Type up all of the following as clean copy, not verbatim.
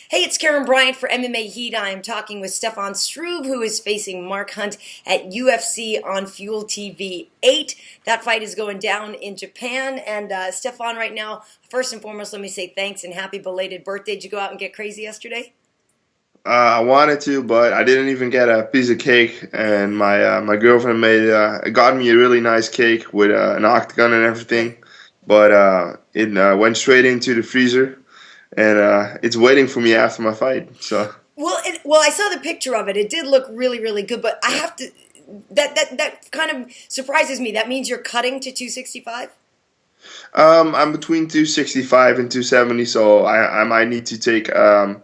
Hey, it's Karyn Bryant for MMA H.E.A.T. I am talking with Stefan Struve, who is facing Mark Hunt at UFC on Fuel TV 8. That fight is going down in Japan. And Stefan, right now, first and foremost, let me say thanks and happy belated birthday. Did you go out and get crazy yesterday? I wanted to, but I didn't even get a piece of cake. And my girlfriend got me a really nice cake with an octagon and everything, but it went straight into the freezer, and it's waiting for me after my fight. So Well, I saw the picture of it. It did look really, really good, but I have to. That kind of surprises me. That means you're cutting to 265. I'm between 265 and 270, so I might need to take a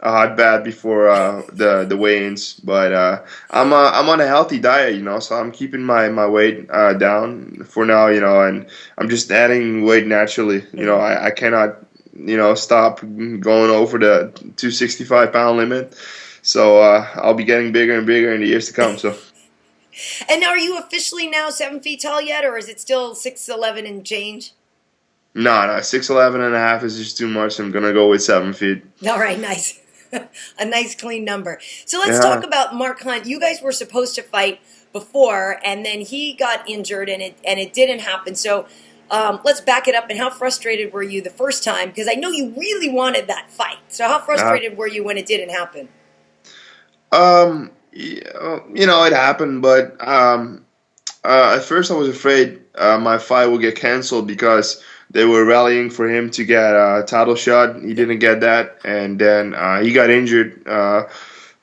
hot bath before the weigh-ins. But I'm on a healthy diet, so I'm keeping my weight down for now, and I'm just adding weight naturally. I cannot stop going over the 265-pound limit. So I'll be getting bigger and bigger in the years to come. So And are you officially now 7 feet tall yet, or is it still 6'11" and change? no, 6'11 and a half is just too much. I'm gonna go with 7 feet. All right, nice. A nice clean number. So let's Yeah. talk about Mark Hunt. You guys were supposed to fight before, and then he got injured, and it didn't happen. So let's back it up. And how frustrated were you the first time? Because I know you really wanted that fight. So how frustrated were you when it didn't happen? It happened, but at first I was afraid my fight would get canceled because they were rallying for him to get a title shot. He didn't get that, and then he got injured.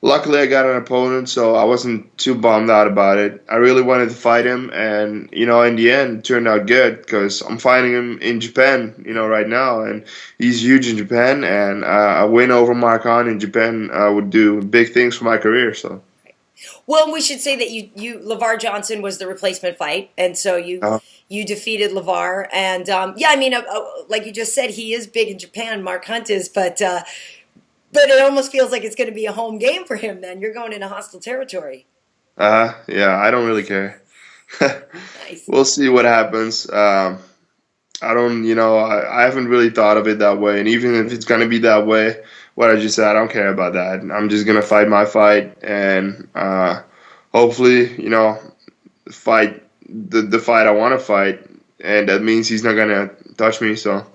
Luckily, I got an opponent, so I wasn't too bummed out about it. I really wanted to fight him, and in the end, it turned out good because I'm fighting him in Japan, right now, and he's huge in Japan, and a win over Mark Hunt in Japan would do big things for my career. So. Well, we should say that LeVar Johnson was the replacement fight, and so you defeated LeVar, and yeah, I mean, like you just said, he is big in Japan. Mark Hunt is, but it almost feels like it's going to be a home game for him. Then you're going into hostile territory. Yeah, I don't really care. Nice. We'll see what happens. I don't, I haven't really thought of it that way. And even if it's going to be that way, what I just said, I don't care about that. I'm just going to fight my fight and hopefully, fight the fight I want to fight. And that means he's not going to touch me. So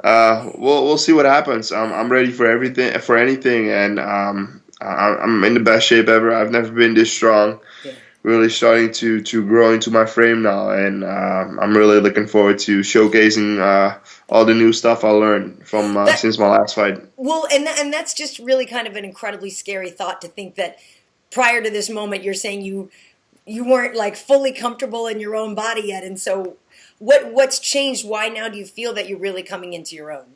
we'll see what happens. I'm ready for everything, for anything. And I'm in the best shape ever. I've never been this strong. Yeah. Really starting to grow into my frame now, and I'm really looking forward to showcasing all the new stuff I learned from since my last fight. Well, and that's just really kind of an incredibly scary thought to think that prior to this moment, you're saying you weren't like fully comfortable in your own body yet, and so what's changed? Why now do you feel that you're really coming into your own?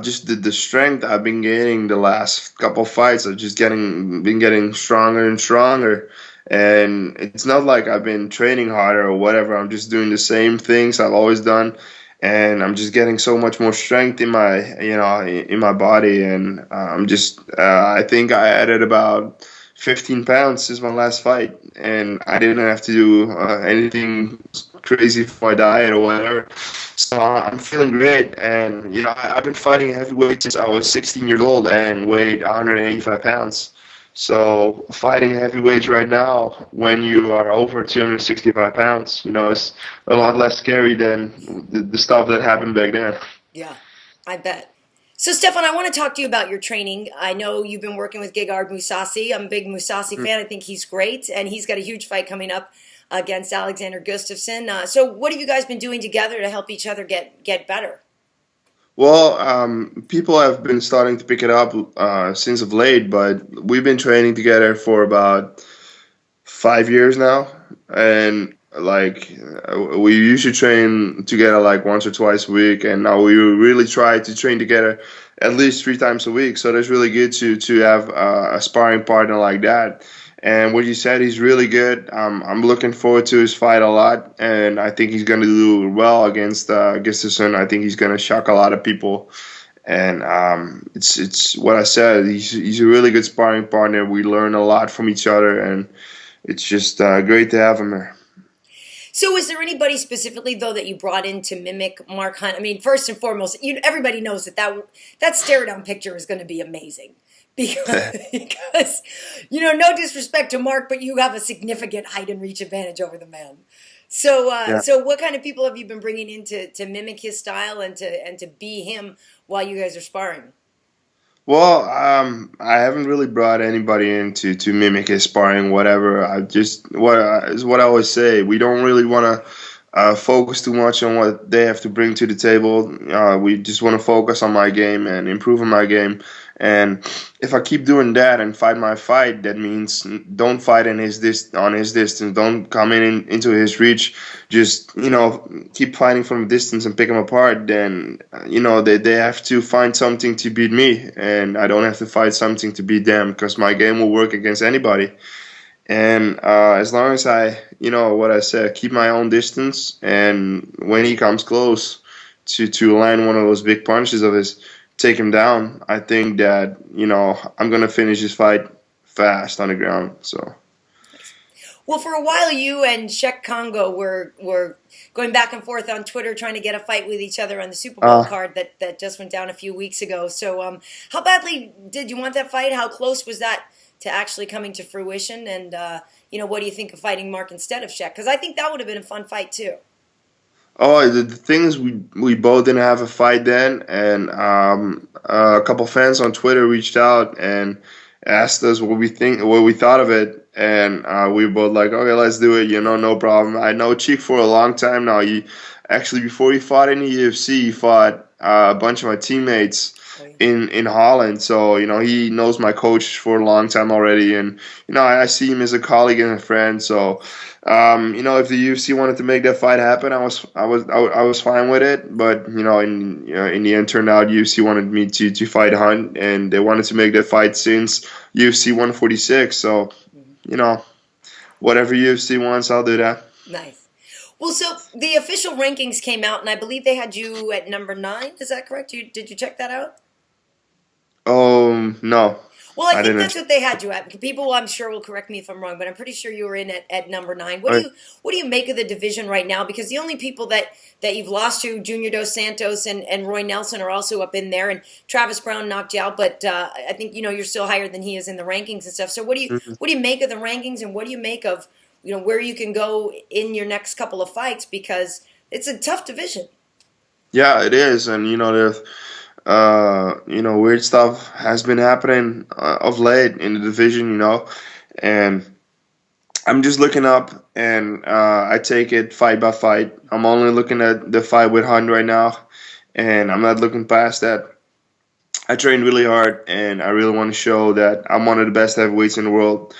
Just the strength I've been gaining the last couple fights. I've just been getting stronger and stronger. And it's not like I've been training harder or whatever. I'm just doing the same things I've always done, and I'm just getting so much more strength in in my body. And I think I added about 15 pounds since my last fight, and I didn't have to do anything crazy for my diet or whatever. So I'm feeling great, and I've been fighting heavyweight since I was 16 years old and weighed 185 pounds. So fighting heavyweights right now, when you are over 265 pounds, is a lot less scary than the stuff that happened back then. Yeah, I bet. So, Stefan, I want to talk to you about your training. I know you've been working with Gegard Mousasi. I'm a big Mousasi fan. I think he's great, and he's got a huge fight coming up against Alexander Gustafsson. So what have you guys been doing together to help each other get better? Well, people have been starting to pick it up since of late, but we've been training together for about 5 years now, and like we used to train together like once or twice a week, and now we really try to train together at least 3 times a week. So that's really good to have a sparring partner like that. And what you said, he's really good. I'm looking forward to his fight a lot, and I think he's going to do well against Gustafsson. I think he's going to shock a lot of people. And it's what I said. He's a really good sparring partner. We learn a lot from each other, and it's just great to have him here. So, is there anybody specifically though that you brought in to mimic Mark Hunt? I mean, first and foremost, everybody knows that stare down picture is going to be amazing because no disrespect to Mark, but you have a significant height and reach advantage over the man. So, Yeah. so what kind of people have you been bringing in to mimic his style and to be him while you guys are sparring? Well, I haven't really brought anybody in to mimic his sparring, whatever. I just what I always say. We don't really want to focus too much on what they have to bring to the table. We just want to focus on my game and improve on my game. And if I keep doing that and fight my fight, that means don't fight in on his distance. Don't come into his reach. Just keep fighting from a distance and pick him apart. Then they have to find something to beat me, and I don't have to fight something to beat them because my game will work against anybody. And as long as what I said, keep my own distance, and when he comes close to land one of those big punches of his, take him down, I think that, I'm going to finish this fight fast on the ground. So. Well, for a while, you and Cheick Congo were going back and forth on Twitter trying to get a fight with each other on the Super Bowl card that just went down a few weeks ago. So how badly did you want that fight? How close was that to actually coming to fruition? And, what do you think of fighting Mark instead of Cheick? Because I think that would have been a fun fight, too. Oh, the thing is, we both didn't have a fight then, and a couple fans on Twitter reached out and asked us what we thought of it, and we were both like, okay, let's do it. No problem. I know Cheick for a long time now. Before he fought in the UFC, he fought a bunch of my teammates in Holland. So he knows my coach for a long time already, and I see him as a colleague and a friend. So. If the UFC wanted to make that fight happen, I was fine with it. But in the end, turned out UFC wanted me to fight Hunt, and they wanted to make that fight since UFC 146. So, whatever UFC wants, I'll do that. Nice. Well, so the official rankings came out, and I believe they had you at number 9. Is that correct? Did you check that out? No. Well, I think that's what they had you at. People, I'm sure, will correct me if I'm wrong, but I'm pretty sure you were in at number 9. What do you make of the division right now? Because the only people that you've lost to, Junior Dos Santos and Roy Nelson, are also up in there, and Travis Brown knocked you out. But I think you're still higher than he is in the rankings and stuff. So what do you make of the rankings, and what do you make of where you can go in your next couple of fights? Because it's a tough division. Yeah, it is, and there's. Weird stuff has been happening of late in the division, and I'm just looking up, and I take it fight by fight. I'm only looking at the fight with Hunt right now, and I'm not looking past that. I train really hard, and I really want to show that I'm one of the best heavyweights in the world,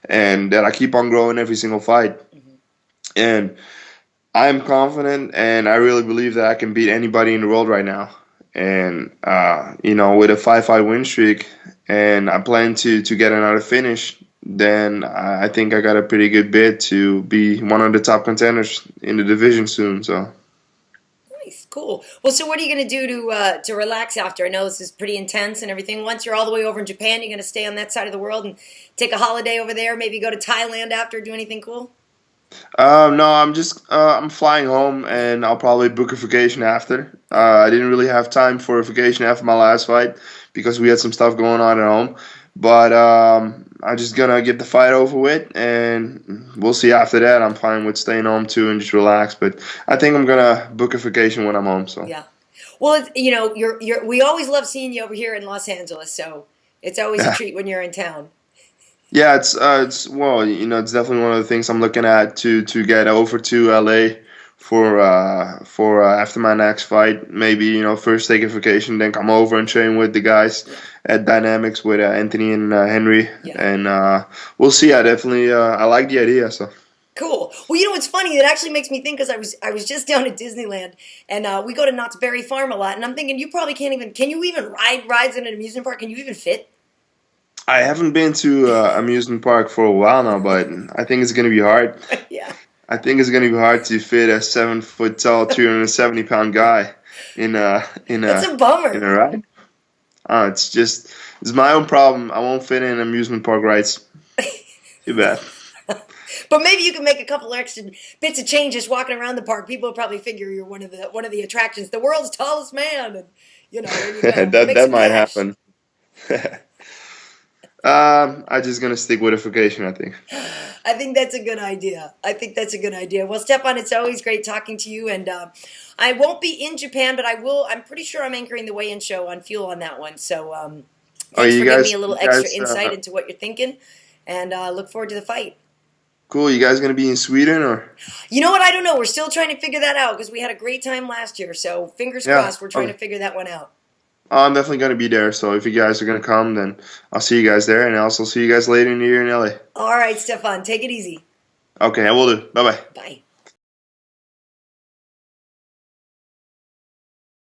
and that I keep on growing every single fight. Mm-hmm. And I'm confident, and I really believe that I can beat anybody in the world right now. And, with a 5-fight win streak, and I plan to get another finish, then I think I got a pretty good bid to be one of the top contenders in the division soon. So. Nice, cool. Well, so what are you going to do to relax after? I know this is pretty intense and everything. Once you're all the way over in Japan, you're going to stay on that side of the world and take a holiday over there, maybe go to Thailand after, do anything cool? No, I'm flying home, and I'll probably book a vacation after. I didn't really have time for a vacation after my last fight because we had some stuff going on at home. But I'm just gonna get the fight over with, and we'll see after that. I'm fine with staying home too and just relax. But I think I'm gonna book a vacation when I'm home. So yeah. Well, we always love seeing you over here in Los Angeles, so it's always a treat when you're in town. Yeah, it's definitely one of the things I'm looking at to get over to LA for after my next fight. Maybe first take a vacation, then come over and train with the guys at Dynamics with Anthony and Henry, and we'll see. I definitely I like the idea. So. Cool. Well, it's funny. It actually makes me think because I was just down at Disneyland, and we go to Knott's Berry Farm a lot, and I'm thinking you probably can't even. Can you even ride rides in an amusement park? Can you even fit? I haven't been to amusement park for a while now, but I think it's going to be hard. Yeah. I think it's going to be hard to fit a 7-foot tall, 370-pound guy in a bummer. In a ride. It's my own problem. I won't fit in amusement park rides. Too bad. But maybe you can make a couple extra bits of change just walking around the park. People will probably figure you're one of the attractions, the world's tallest man, and there you go. that Make that some might cash. happen. I'm just gonna stick with vacation, I think. I think that's a good idea. I think that's a good idea. Well, Stefan, it's always great talking to you, and I won't be in Japan, but I will. I'm pretty sure I'm anchoring the weigh-in show on Fuel on that one. So Oh, thanks you for giving me guys, a little you extra guys, insight into what you're thinking, and look forward to the fight. cool. You guys gonna be in Sweden or? You know what? I don't know. We're still trying to figure that out because we had a great time last year. So fingers Yeah. crossed, we're trying Okay. to figure that one out. I'm definitely gonna be there. So if you guys are gonna come, then I'll see you guys there, and I'll also see you guys later in the year in LA. All right, Stefan, take it easy. Okay, I will do. Bye bye. Bye.